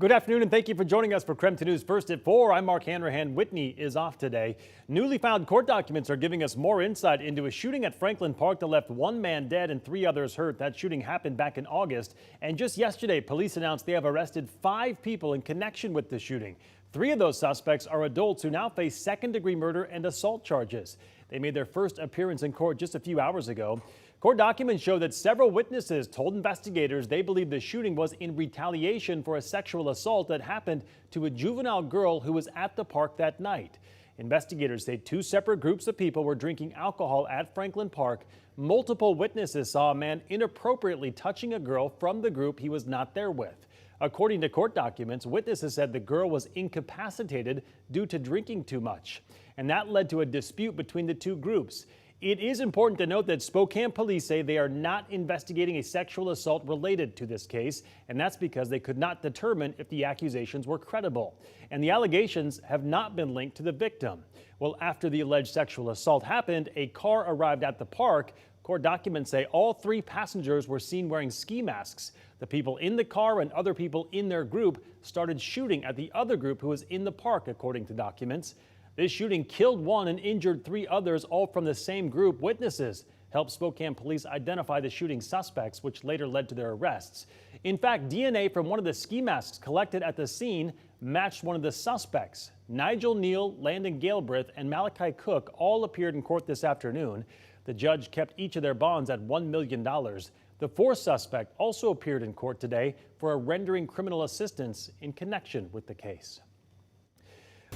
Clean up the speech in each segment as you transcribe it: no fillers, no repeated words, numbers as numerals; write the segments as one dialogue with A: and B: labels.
A: Good afternoon and thank you for joining us for KREM 2 News First at 4. I'm Mark Hanrahan. Whitney is off today. Newly found court documents are giving us more insight into a shooting at Franklin Park that left one man dead and 3 others hurt. That shooting happened back in August. And just yesterday, police announced they have arrested 5 people in connection with the shooting. 3 of those suspects are adults who now face second-degree murder and assault charges. They made their first appearance in court just a few hours ago. Court documents show that several witnesses told investigators they believe the shooting was in retaliation for a sexual assault that happened to a juvenile girl who was at the park that night. Investigators say 2 separate groups of people were drinking alcohol at Franklin Park. Multiple witnesses saw a man inappropriately touching a girl from the group he was not there with. According to court documents, witnesses said the girl was incapacitated due to drinking too much, and that led to a dispute between the 2 groups. It is important to note that Spokane police say they are not investigating a sexual assault related to this case, and that's because they could not determine if the accusations were credible. And the allegations have not been linked to the victim. Well, after the alleged sexual assault happened, a car arrived at the park. Court documents say all 3 passengers were seen wearing ski masks. The people in the car and other people in their group started shooting at the other group who was in the park, according to documents. This shooting killed 1 and injured 3 others, all from the same group. Witnesses helped Spokane police identify the shooting suspects, which later led to their arrests. In fact, DNA from one of the ski masks collected at the scene matched one of the suspects. Nigel Neal, Landon Galbraith, and Malachi Cook all appeared in court this afternoon. The judge kept each of their bonds at $1 million. The 4th suspect also appeared in court today for rendering criminal assistance in connection with the case.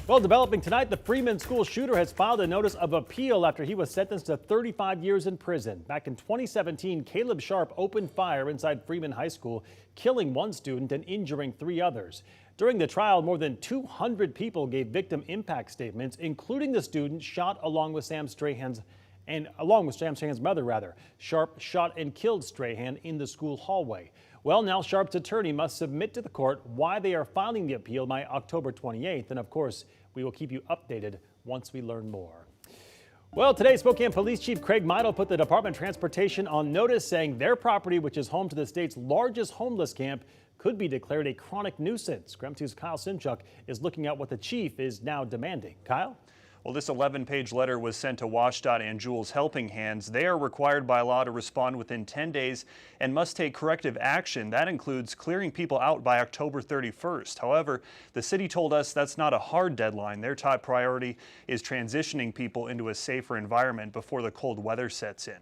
A: Well, developing tonight, the Freeman school shooter has filed a notice of appeal after he was sentenced to 35 years in prison. Back in 2017, Caleb Sharp opened fire inside Freeman High School, killing 1 student and injuring 3 others. During the trial, more than 200 people gave victim impact statements, including the student shot along with Sam Strahan's mother. Sharp shot and killed Strahan in the school hallway. Well, now Sharp's attorney must submit to the court why they are filing the appeal by October 28th. And of course, we will keep you updated once we learn more. Well, today, Spokane Police Chief Craig Meidel put the Department of Transportation on notice, saying their property, which is home to the state's largest homeless camp, could be declared a chronic nuisance. KREM 2's Kyle Simchuk is looking at what the chief is now demanding. Kyle?
B: Well, this 11-page letter was sent to WashDOT and Jules Helping Hands. They are required by law to respond within 10 days and must take corrective action. That includes clearing people out by October 31st. However, the city told us that's not a hard deadline. Their top priority is transitioning people into a safer environment before the cold weather sets in.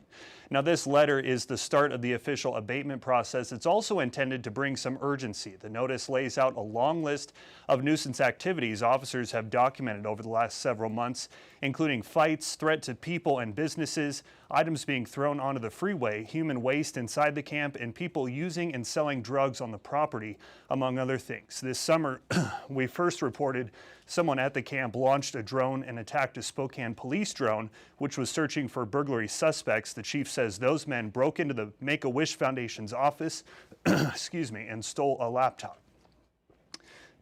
B: Now, this letter is the start of the official abatement process. It's also intended to bring some urgency. The notice lays out a long list of nuisance activities officers have documented over the last several months, including fights, threat to people and businesses, items being thrown onto the freeway, human waste inside the camp, and people using and selling drugs on the property, among other things. This summer, we first reported someone at the camp launched a drone and attacked a Spokane police drone, which was searching for burglary suspects. The chief says those men broke into the Make-A-Wish Foundation's office and stole a laptop.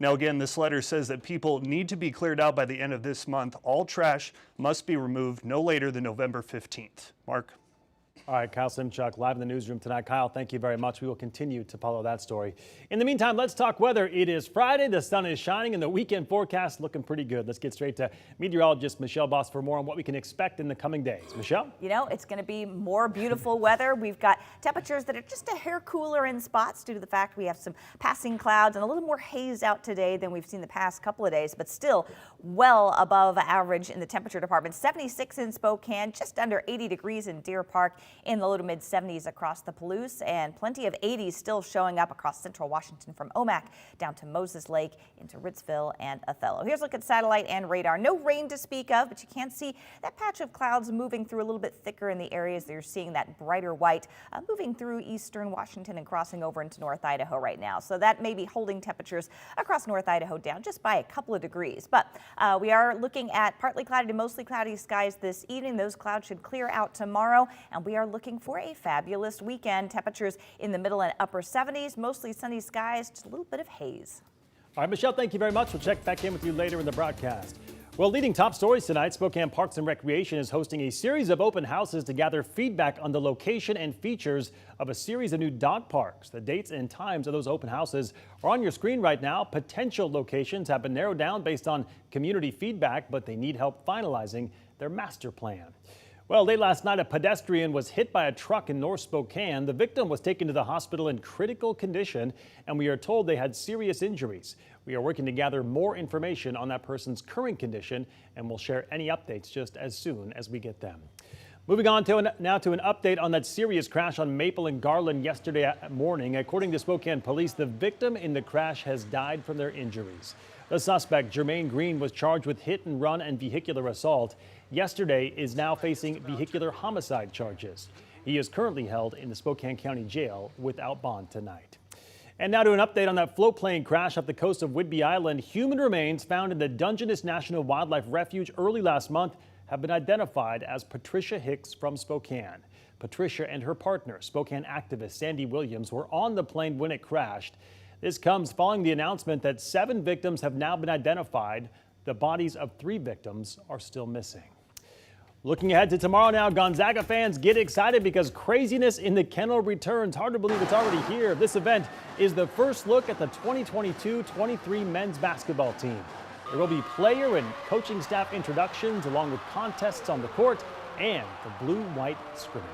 B: Now, again, this letter says that people need to be cleared out by the end of this month. All trash must be removed no later than November 15th. Mark?
A: All right, Kyle Simchuk live in the newsroom tonight. Kyle, thank you very much. We will continue to follow that story. In the meantime, let's talk weather. It is Friday, the sun is shining, and the weekend forecast looking pretty good. Let's get straight to meteorologist Michelle Boss for more on what we can expect in the coming days. Michelle?
C: You know, it's going to be more beautiful weather. We've got temperatures that are just a hair cooler in spots due to the fact we have some passing clouds and a little more haze out today than we've seen the past couple of days, but still well above average in the temperature department. 76 in Spokane, just under 80 degrees in Deer Park, in the low to mid 70s across the Palouse, and plenty of 80s still showing up across central Washington from Omak down to Moses Lake into Ritzville and Othello. Here's a look at satellite and radar. No rain to speak of, but you can see that patch of clouds moving through a little bit thicker in the areas that you're seeing that brighter white moving through eastern Washington and crossing over into North Idaho right now. So that may be holding temperatures across North Idaho down just by a couple of degrees. But we are looking at partly cloudy to mostly cloudy skies this evening. Those clouds should clear out tomorrow, and we are looking for a fabulous weekend. Temperatures in the middle and upper 70s, mostly sunny skies, just a little bit of haze.
A: All right, Michelle, thank you very much. We'll check back in with you later in the broadcast. Well, leading top stories tonight, Spokane Parks and Recreation is hosting a series of open houses to gather feedback on the location and features of a series of new dog parks. The dates and times of those open houses are on your screen right now. Potential locations have been narrowed down based on community feedback, but they need help finalizing their master plan. Well, late last night, a pedestrian was hit by a truck in North Spokane. The victim was taken to the hospital in critical condition, and we are told they had serious injuries. We are working to gather more information on that person's current condition, and we'll share any updates just as soon as we get them. Moving on now to an update on that serious crash on Maple and Garland yesterday morning. According to Spokane police, the victim in the crash has died from their injuries. The suspect, Jermaine Green, was charged with hit and run and vehicular assault. Yesterday is now facing vehicular homicide charges. He is currently held in the Spokane County Jail without bond tonight. And now to an update on that float plane crash off the coast of Whidbey Island. Human remains found in the Dungeness National Wildlife Refuge early last month have been identified as Patricia Hicks from Spokane. Patricia and her partner, Spokane activist Sandy Williams, were on the plane when it crashed. This comes following the announcement that 7 victims have now been identified. The bodies of 3 victims are still missing. Looking ahead to tomorrow now, Gonzaga fans get excited because craziness in the kennel returns. Hard to believe it's already here. This event is the first look at the 2022-23 men's basketball team. There will be player and coaching staff introductions along with contests on the court and the blue-white scrimmage.